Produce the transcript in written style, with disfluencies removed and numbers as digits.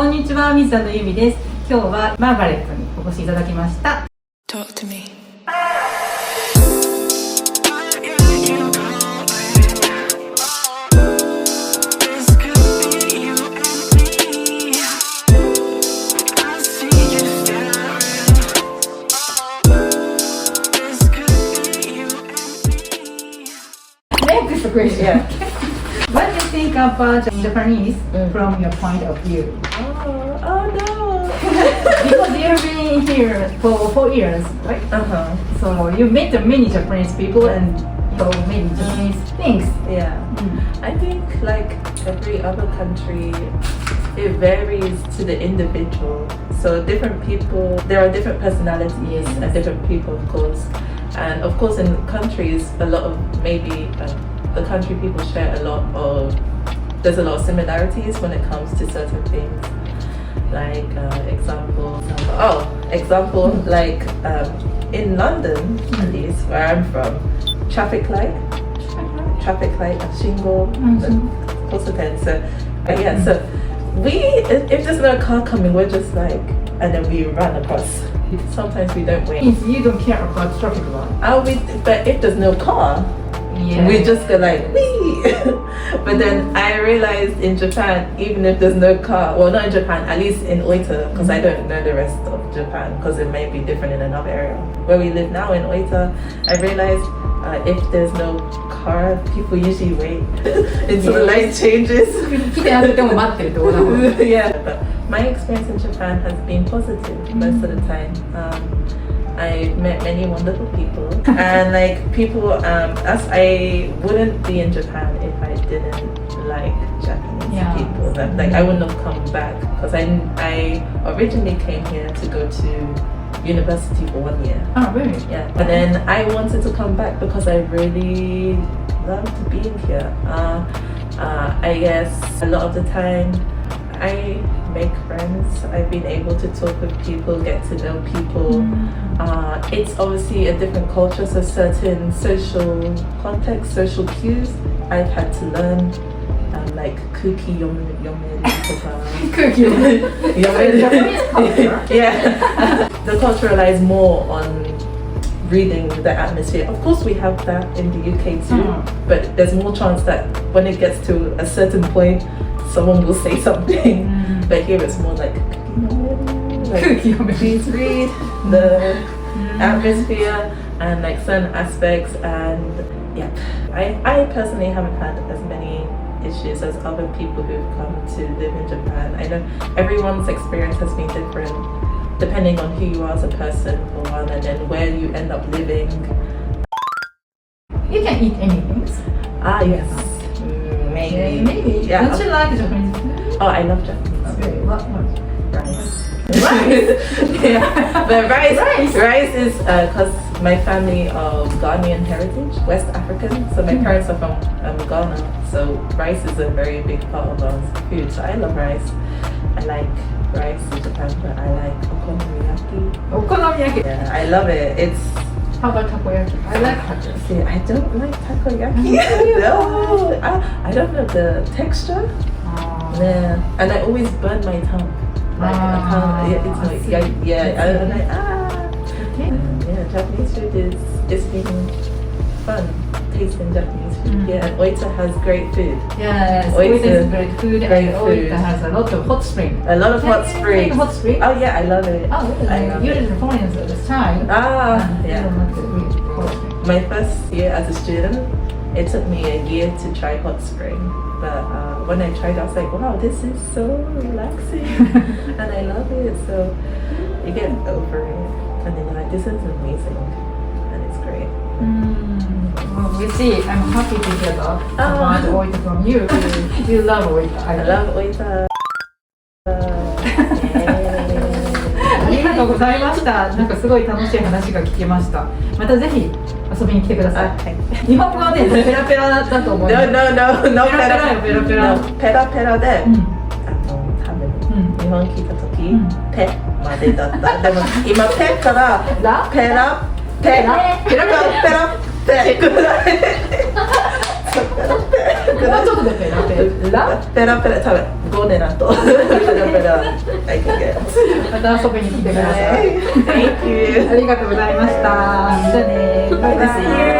こんにちは、水田のゆみです。今日はマーガレットにお越しいただきました。Talk to me. Next question. What do you think about Japanese from your point of view? Oh no. Because you've been here for 4 years, right? So you met many Japanese people and you know many Japanese things. Yeah. I think like every other country, it varies to the individual. So different people, there are different personalities and different people, of course. And of course, in countries, a lot of maybe the country people share a lot of. There's a lot of similarities when it comes to certain things. Like example, like in London, at least where I'm from, traffic light, shingle, so yeah. So if there's no car coming, we're just like, and then we run across. Sometimes we don't wait. You don't care about traffic light. But if there's no car, we just go like wee. But then I realized in Japan, even if there's no car, well, not in Japan, at least in Oita, because I don't know the rest of Japan, because it may be different in another area. Where we live now in Oita, I realized if there's no car, people usually wait until the light changes. Yeah, but my experience in Japan has been positive most of the time. I've met many wonderful people, and like people, I wouldn't be in Japan if I didn't like Japanese people. Like I wouldn't have come back because I originally came here to go to university for 1 year. Oh, really? Yeah, but then I wanted to come back because I really loved being here. I guess a lot of the time I make friends. I've been able to talk with people, get to know people. It's obviously a different culture, so certain social context, social cues I've had to learn. Like kuki yomeri Cookie. Japanese culture. Yeah. The culture relies more on reading the atmosphere. Of course we have that in the UK too, but there's more chance that when it gets to a certain point, someone will say something. But here it's more like please read the atmosphere and like certain aspects. And yeah, I personally haven't had as many issues as other people who've come to live in Japan. I know everyone's experience has been different depending on who you are as a person for one, and then where you end up living. You can eat anything. Yes. Maybe. Yeah. Don't you like Japanese food? Oh, I love Japanese food. What? Rice. Yeah. But rice is because my family of Ghanaian heritage, West African. So my parents are from Ghana. So rice is a very big part of our food. So I love rice. I like rice in Japan, but I like okonomiyaki. Okonomiyaki? Yeah, I love it. How about takoyaki? I like takoyaki. See, I don't like takoyaki. No, I don't know the texture. Yeah, and I always burn my tongue. Like I can't. It's like I'm like Okay. Yeah, Japanese food it's been fun tasting Japanese food. Yeah, and Oita has great food. Yes, Oita is great food, and Oita has a lot of hot spring. A lot of hot springs. Hot spring? Oh yeah, I love it. Oh, really? You're in foreigners at this time. Yeah. Hot spring. My first year as a student, it took me a year to try hot spring. But when I tried, I was like, wow, this is so relaxing, and I love it. So you get over it, and then you're like, this is amazing, and it's great. Well, we see. I'm happy to hear that about Oita from you. You love Oita. I love Oita. ありがとうございました。なんかすごい楽しい話が聞けました。またぜひ遊びに来てください。日本語はね、ペラペラだと思います。No,ペラペラ。ペラペラで、多分日本聞いたとき、ペまでだった。でも今ペからペラペラペラペラペラペラペラもうちょっとでペラペラ。ペラペラ多分5年後ペラペラ I can get また遊びに来てください。Thank you ありがとうございました。じゃあね、バイバイ。